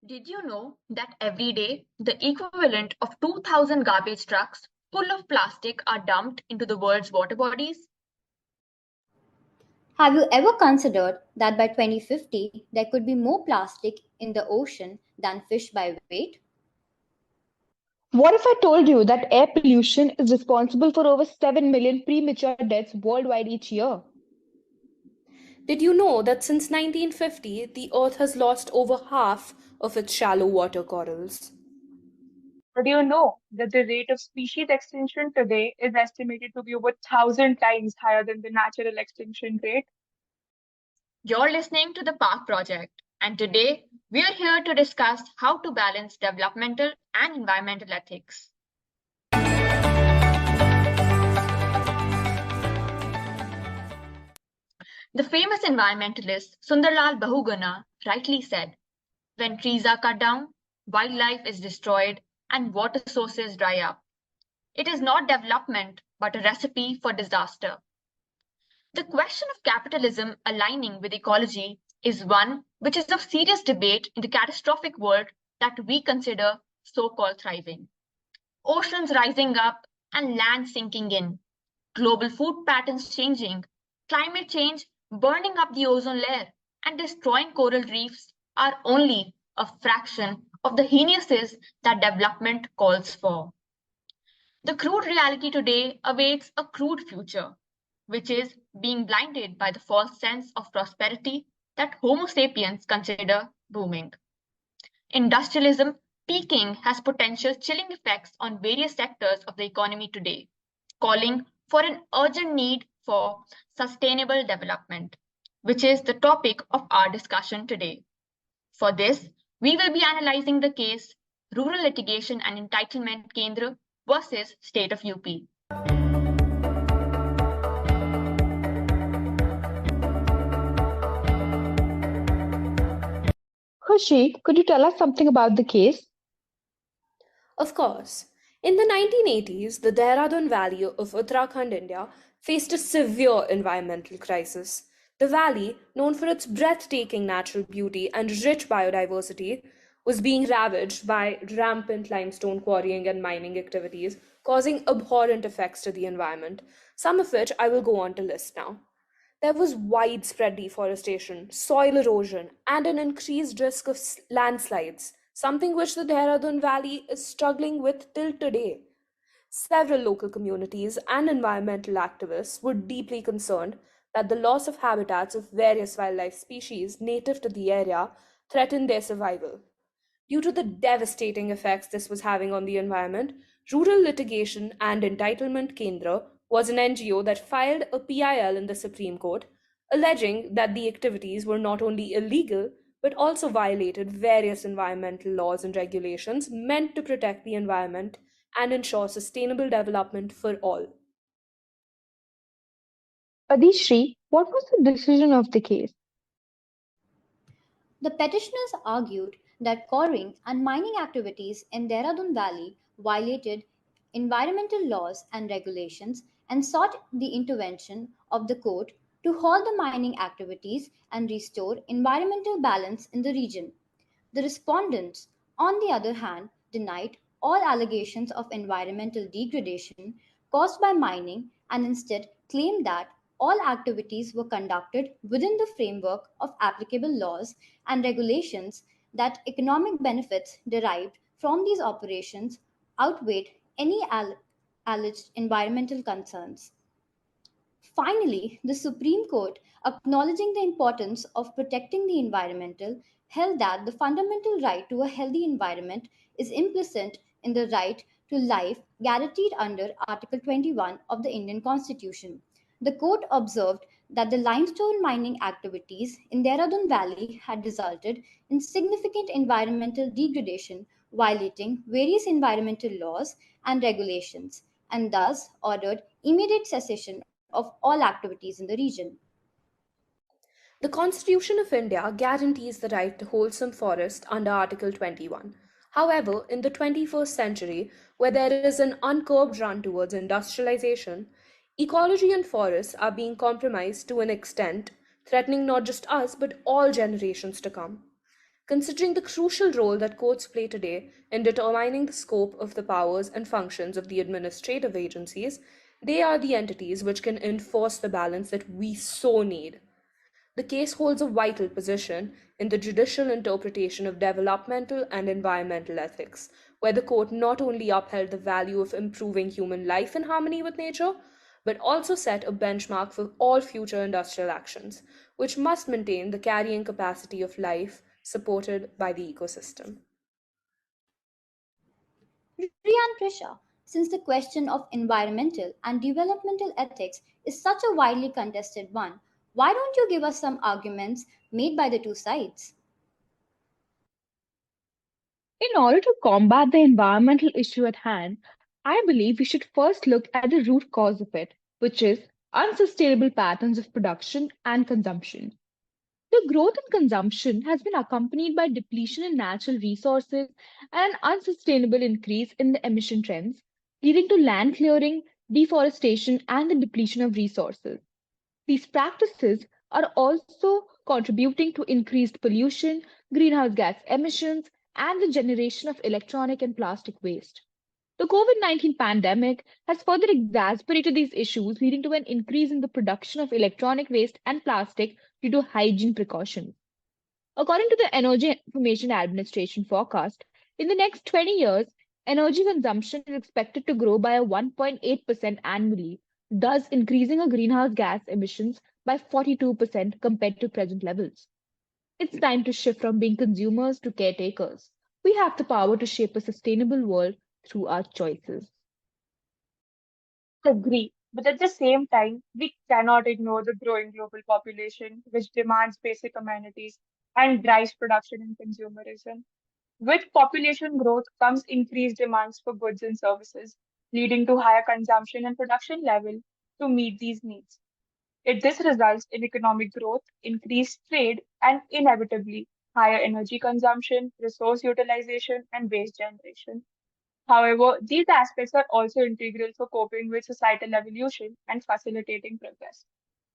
Did you know that every day the equivalent of 2,000 garbage trucks full of plastic are dumped into the world's water bodies? Have you ever considered that by 2050 there could be more plastic in the ocean than fish by weight? What if I told you that air pollution is responsible for over 7 million premature deaths worldwide each year? Did you know that since 1950, the Earth has lost over half of its shallow water corals? But you know that the rate of species extinction today is estimated to be over 1,000 times higher than the natural extinction rate? You're listening to the Park Project, and today we are here to discuss how to balance developmental and environmental ethics. The famous environmentalist Sundarlal Bahuguna rightly said, when trees are cut down, wildlife is destroyed, and water sources dry up. It is not development, but a recipe for disaster. The question of capitalism aligning with ecology is one which is of serious debate in the catastrophic world that we consider so called thriving. Oceans rising up and land sinking in, global food patterns changing, climate change burning up the ozone layer, and destroying coral reefs are only a fraction of the heinouses that development calls for. The crude reality today awaits a crude future, which is being blinded by the false sense of prosperity that Homo sapiens consider booming. Industrialism peaking has potential chilling effects on various sectors of the economy today, calling for an urgent need for sustainable development, which is the topic of our discussion today. For this, we will be analyzing the case Rural Litigation and Entitlement Kendra versus State of UP. Khushi, could you tell us something about the case? Of course. In the 1980s, the Dehradun Valley of Uttarakhand, India, faced a severe environmental crisis. The valley, known for its breathtaking natural beauty and rich biodiversity, was being ravaged by rampant limestone quarrying and mining activities, causing abhorrent effects to the environment, some of which I will go on to list now. There was widespread deforestation, soil erosion, and an increased risk of landslides, something which the Dehradun Valley is struggling with till today. Several local communities and environmental activists were deeply concerned that the loss of habitats of various wildlife species native to the area threatened their survival. Due to the devastating effects this was having on the environment, Rural Litigation and Entitlement Kendra was an NGO that filed a PIL in the Supreme Court, alleging that the activities were not only illegal but also violated various environmental laws and regulations meant to protect the environment and ensure sustainable development for all. Adishri, what was the decision of the case? The petitioners argued that quarrying and mining activities in Dehradun Valley violated environmental laws and regulations and sought the intervention of the court to halt the mining activities and restore environmental balance in the region. The respondents, on the other hand, denied all allegations of environmental degradation caused by mining and instead claimed that all activities were conducted within the framework of applicable laws and regulations, that economic benefits derived from these operations outweighed any alleged environmental concerns. Finally, the Supreme Court, acknowledging the importance of protecting the environmental, held that the fundamental right to a healthy environment is implicit in the right to life guaranteed under Article 21 of the Indian Constitution. The court observed that the limestone mining activities in Dehradun Valley had resulted in significant environmental degradation, violating various environmental laws and regulations, and thus ordered immediate cessation of all activities in the region. The Constitution of India guarantees the right to wholesome forest under Article 21. However, in the 21st century, where there is an uncurbed run towards industrialization, ecology and forests are being compromised to an extent threatening not just us but all generations to come. Considering the crucial role that courts play today in determining the scope of the powers and functions of the administrative agencies, they are the entities which can enforce the balance that we so need. The case holds a vital position in the judicial interpretation of developmental and environmental ethics, where the court not only upheld the value of improving human life in harmony with nature, but also set a benchmark for all future industrial actions, which must maintain the carrying capacity of life supported by the ecosystem. Priya and Prisha, since the question of environmental and developmental ethics is such a widely contested one, why don't you give us some arguments made by the two sides? In order to combat the environmental issue at hand, I believe we should first look at the root cause of it, which is unsustainable patterns of production and consumption. The growth in consumption has been accompanied by depletion in natural resources and an unsustainable increase in the emission trends, leading to land clearing, deforestation, and the depletion of resources. These practices are also contributing to increased pollution, greenhouse gas emissions, and the generation of electronic and plastic waste. The COVID-19 pandemic has further exacerbated these issues, leading to an increase in the production of electronic waste and plastic due to hygiene precautions. According to the Energy Information Administration forecast, in the next 20 years, energy consumption is expected to grow by a 1.8% annually, thus increasing our greenhouse gas emissions by 42% compared to present levels. It's time to shift from being consumers to caretakers. We have the power to shape a sustainable world through our choices. Agree. But at the same time, we cannot ignore the growing global population, which demands basic amenities and drives production and consumerism. With population growth comes increased demands for goods and services, leading to higher consumption and production level to meet these needs. This results in economic growth, increased trade, and inevitably higher energy consumption, resource utilization, and waste generation. However, these aspects are also integral for coping with societal evolution and facilitating progress.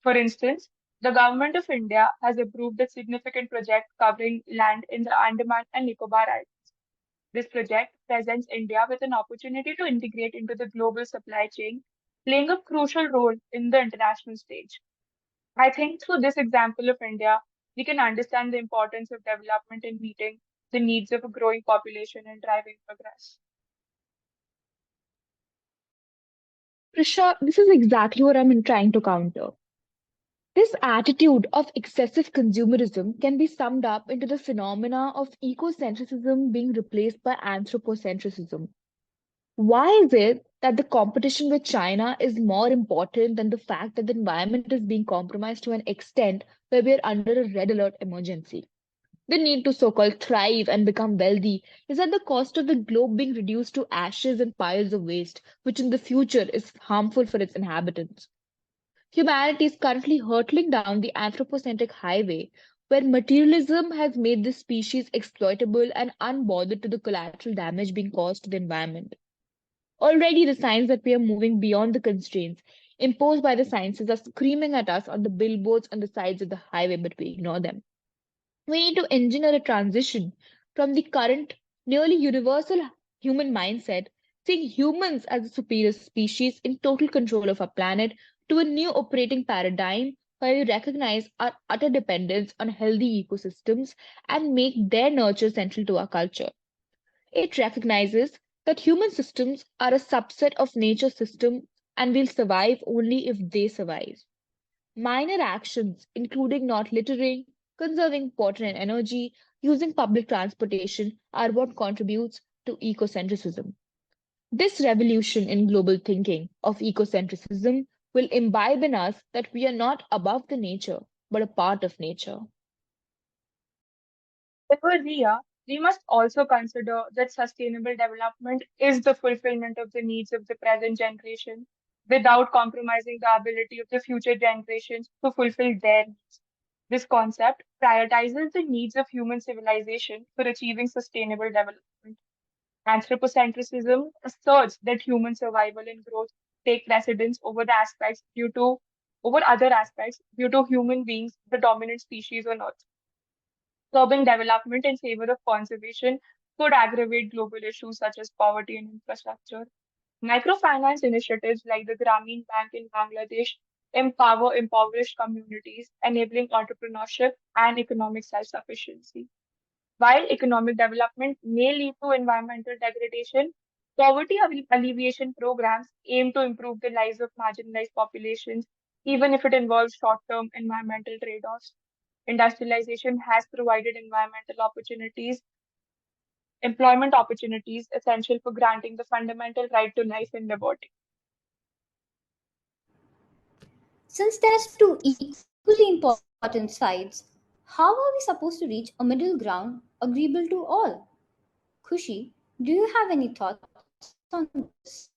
For instance, the government of India has approved a significant project covering land in the Andaman and Nicobar Islands. This project presents India with an opportunity to integrate into the global supply chain, playing a crucial role in the international stage. I think through this example of India, we can understand the importance of development in meeting the needs of a growing population and driving progress. Prisha, this is exactly what I'm trying to counter. This attitude of excessive consumerism can be summed up into the phenomena of ecocentrism being replaced by anthropocentrism. Why is it that the competition with China is more important than the fact that the environment is being compromised to an extent where we are under a red alert emergency? The need to so called thrive and become wealthy is at the cost of the globe being reduced to ashes and piles of waste, which in the future is harmful for its inhabitants. Humanity is currently hurtling down the anthropocentric highway where materialism has made this species exploitable and unbothered to the collateral damage being caused to the environment. Already, the signs that we are moving beyond the constraints imposed by the sciences are screaming at us on the billboards on the sides of the highway, but we ignore them. We need to engineer a transition from the current nearly universal human mindset, seeing humans as a superior species in total control of our planet, to a new operating paradigm where we recognize our utter dependence on healthy ecosystems and make their nurture central to our culture. It recognizes that human systems are a subset of nature systems and will survive only if they survive. Minor actions, including not littering, conserving water and energy, using public transportation, are what contributes to ecocentrism. This revolution in global thinking of ecocentrism will imbibe in us that we are not above the nature, but a part of nature. However, Ria, we must also consider that sustainable development is the fulfillment of the needs of the present generation without compromising the ability of the future generations to fulfill their needs. This concept prioritizes the needs of human civilization for achieving sustainable development. Anthropocentrism asserts that human survival and growth take precedence over other aspects due to human beings, the dominant species on Earth. Curbing development in favor of conservation could aggravate global issues such as poverty and infrastructure. Microfinance initiatives like the Grameen Bank in Bangladesh empower impoverished communities, enabling entrepreneurship and economic self-sufficiency. While economic development may lead to environmental degradation, poverty alleviation programs aim to improve the lives of marginalized populations, even if it involves short-term environmental trade-offs. Industrialization has provided environmental opportunities, employment opportunities essential for granting the fundamental right to life and liberty. Since there's two equally important sides, how are we supposed to reach a middle ground agreeable to all? Kushi, do you have any thoughts on this?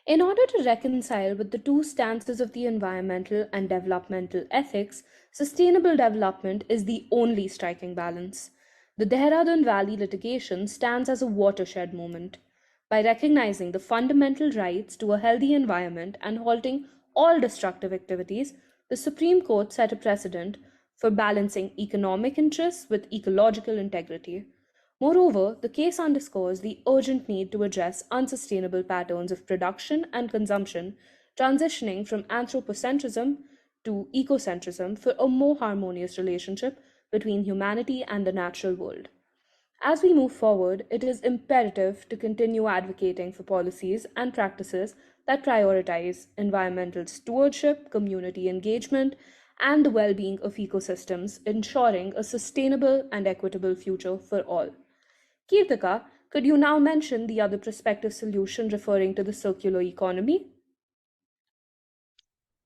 In order to reconcile with the two stances of the environmental and developmental ethics, sustainable development is the only striking balance. The Dehradun Valley litigation stands as a watershed moment. By recognizing the fundamental rights to a healthy environment and halting all destructive activities, the Supreme Court set a precedent for balancing economic interests with ecological integrity. Moreover, the case underscores the urgent need to address unsustainable patterns of production and consumption, transitioning from anthropocentrism to ecocentrism for a more harmonious relationship between humanity and the natural world. As we move forward, it is imperative to continue advocating for policies and practices that prioritize environmental stewardship, community engagement, and the well being of ecosystems, ensuring a sustainable and equitable future for all. Kirtika, could you now mention the other prospective solution referring to the circular economy?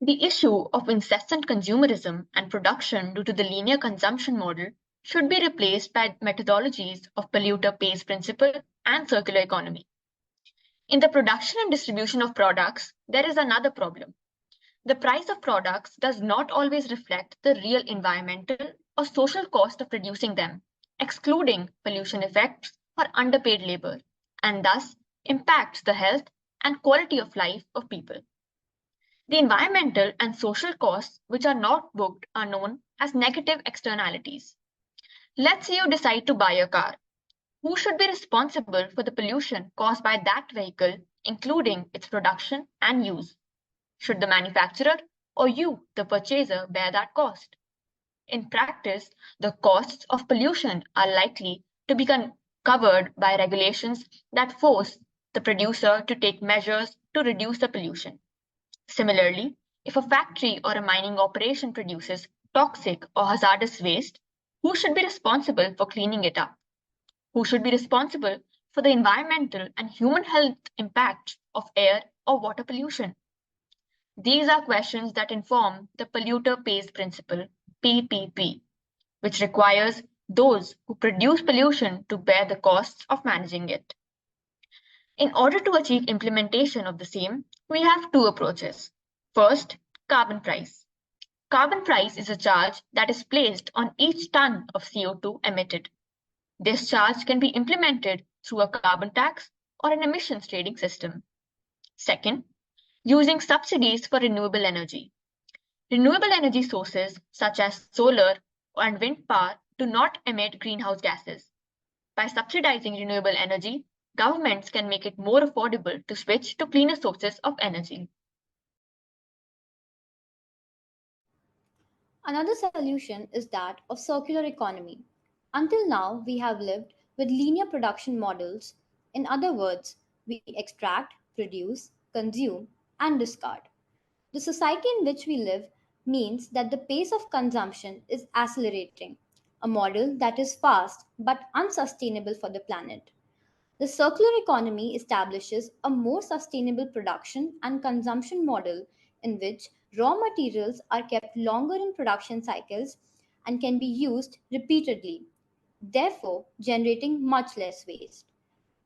The issue of incessant consumerism and production due to the linear consumption model should be replaced by methodologies of polluter pays principle and circular economy. In the production and distribution of products, there is another problem. The price of products does not always reflect the real environmental or social cost of producing them, excluding pollution effects or underpaid labor, and thus impacts the health and quality of life of people. The environmental and social costs which are not booked are known as negative externalities. Let's say you decide to buy a car. Who should be responsible for the pollution caused by that vehicle, including its production and use? Should the manufacturer or you, the purchaser, bear that cost? In practice, the costs of pollution are likely to be covered by regulations that force the producer to take measures to reduce the pollution. Similarly, if a factory or a mining operation produces toxic or hazardous waste, who should be responsible for cleaning it up? Who should be responsible for the environmental and human health impacts of air or water pollution? These are questions that inform the polluter pays principle, PPP, which requires those who produce pollution to bear the costs of managing it. In order to achieve implementation of the same, we have two approaches. First, carbon price. Carbon price is a charge that is placed on each ton of CO2 emitted. This charge can be implemented through a carbon tax or an emissions trading system. Second, using subsidies for renewable energy. Renewable energy sources such as solar and wind power do not emit greenhouse gases. By subsidizing renewable energy, governments can make it more affordable to switch to cleaner sources of energy. Another solution is that of circular economy. Until now, we have lived with linear production models. In other words, we extract, produce, consume, and discard. The society in which we live means that the pace of consumption is accelerating, a model that is fast but unsustainable for the planet. The circular economy establishes a more sustainable production and consumption model in which raw materials are kept longer in production cycles and can be used repeatedly, therefore, generating much less waste.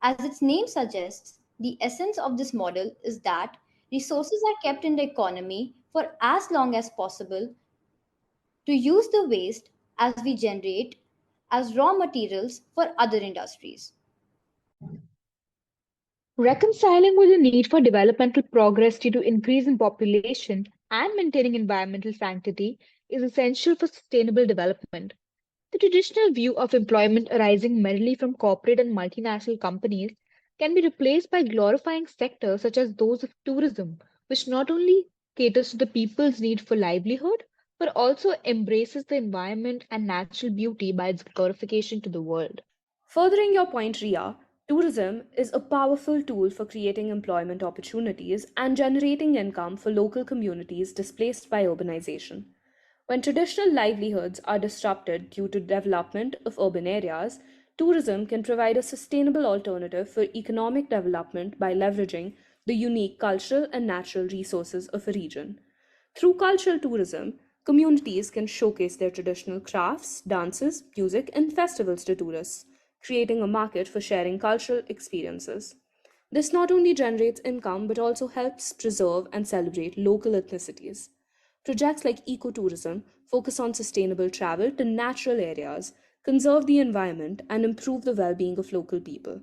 As its name suggests, the essence of this model is that resources are kept in the economy for as long as possible to use the waste as we generate as raw materials for other industries. Reconciling with the need for developmental progress due to increase in population and maintaining environmental sanctity is essential for sustainable development. The traditional view of employment arising merely from corporate and multinational companies can be replaced by glorifying sectors such as those of tourism, which not only caters to the people's need for livelihood, but also embraces the environment and natural beauty by its glorification to the world. Furthering your point, Ria, tourism is a powerful tool for creating employment opportunities and generating income for local communities displaced by urbanization. When traditional livelihoods are disrupted due to development of urban areas, tourism can provide a sustainable alternative for economic development by leveraging the unique cultural and natural resources of a region. Through cultural tourism, communities can showcase their traditional crafts, dances, music, and festivals to tourists, creating a market for sharing cultural experiences. This not only generates income but also helps preserve and celebrate local ethnicities. Projects like ecotourism focus on sustainable travel to natural areas, conserve the environment, and improve the well being of local people.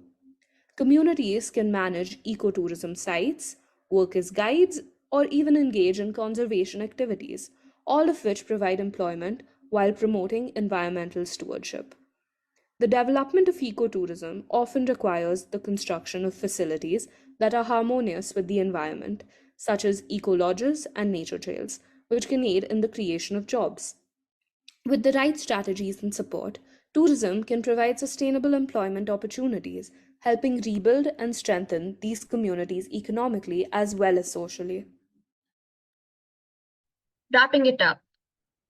Communities can manage ecotourism sites, work as guides, or even engage in conservation activities, all of which provide employment while promoting environmental stewardship. The development of ecotourism often requires the construction of facilities that are harmonious with the environment, such as eco lodges and nature trails, which can aid in the creation of jobs. With the right strategies and support, tourism can provide sustainable employment opportunities, helping rebuild and strengthen these communities economically as well as socially. Wrapping it up,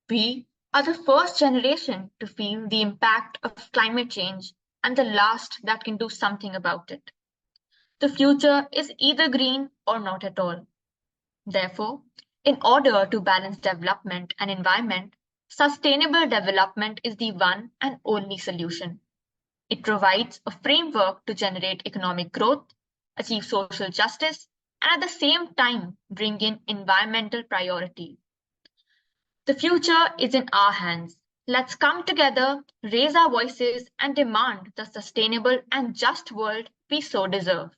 we are the first generation to feel the impact of climate change and the last that can do something about it. The future is either green or not at all. Therefore, in order to balance development and environment, sustainable development is the one and only solution. It provides a framework to generate economic growth, achieve social justice, and at the same time bring in environmental priority. The future is in our hands. Let's come together, raise our voices, and demand the sustainable and just world we so deserve.